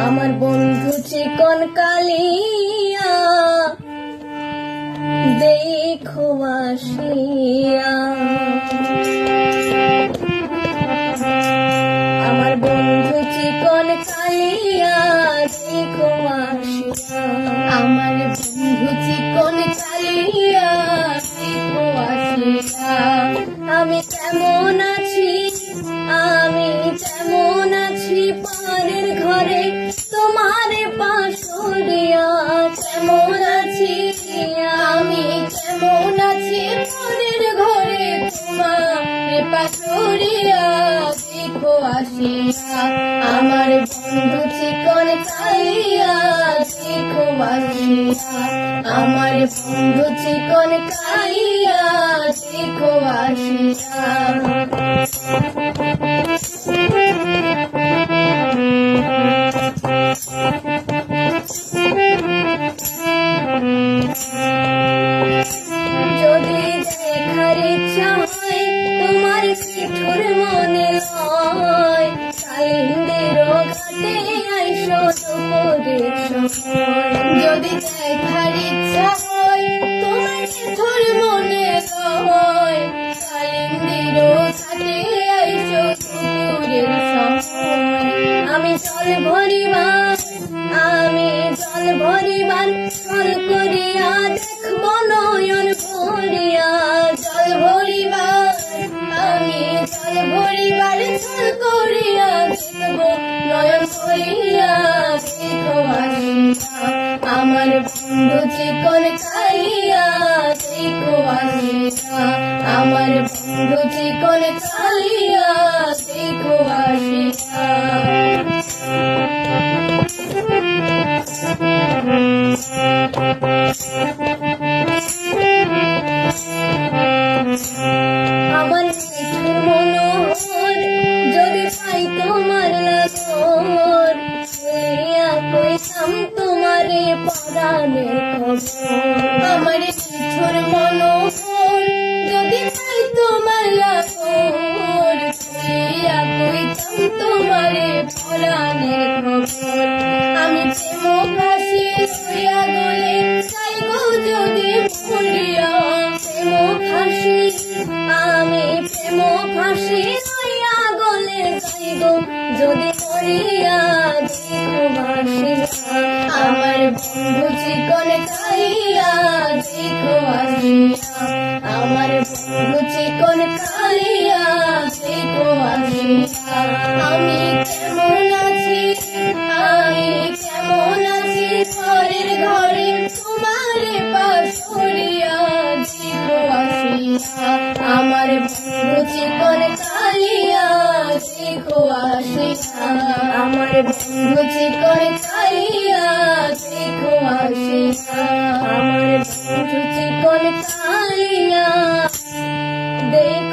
আমার বন্ধু চিকন কালিয়া দেখো আসিয়া, আমার বন্ধু চিকন কালিয়া দেখো আসিয়া, আমার বন্ধু চিকন কালিয়া দেখো আসিয়া। আমি কেমন আছি, আমি কেমন আছি পারের ঘরে তোমার পাশরিয়া, কেমন আছি আমি কেমন আছি পারের ঘরে তোমার পাশরিয়া দেখো আসিয়া। আমার বন্ধু চিকন কালিয়া দেখো আসিয়া, আমার বন্ধু চিকন কালিয়া দেখো আসিয়া। যদি দেখার ইচ্ছা হয় তোমার পিঠুর মনে হয়, কালিন্দির ঘাটে আইসো দুপুরের সময়। যদি দেখার ইচ্ছা হয় তোমার পিঠুর মনে হয়, কালিন্দির ঘাটে আইসো দুপুরের সময়। আমি জল ভরিবার, আমি জল ভরিবার জল করিয়া দেখব নয়ন ভরিয়া, জল ভরিবার আমি জল ভরিবার জল করিয়া দেখব নয়ন ভরিয়া দেখো আসিয়া। আমার বন্ধু চিকন কালিয়া দেখো আসিয়া, আমার বন্ধু চিকন কালিয়া দেখো আসিয়া। আমার মিঠুর মনোহর যদি পাই তোমার লাগর, বলিয়া কইতাম তোমারে পরাণের খবর। আমার মিঠুর মনোহর যদি পাই তোমার লাগর, বলিয়া কইতাম তোমারে পরাণের খবর। আমি প্রেম ফাঁসি শুইয়া গলে যাইব যদি মরিয়া, প্রেম ফাঁসি আমি প্রেম ফাঁসি লইয়া গলে যাইব যদি মরিয়া দেখো আসিয়া। আমার বন্ধু চিকন কালিয়া দেখো আসিয়া, আমার বন্ধু চিকন কালিয়া দেখো আসিয়া। আমি কেমন আছি, আমি কেমন আছি পরের ঘরে তোমার পাশরিয়া দেখো আসিয়া। আমার বন্ধু চিকন কালিয়া দেখো আসিয়া, আমার বন্ধু চিকন কালিয়া দেখো আসিয়া, আমার বন্ধু চিকন কালিয়া দেখো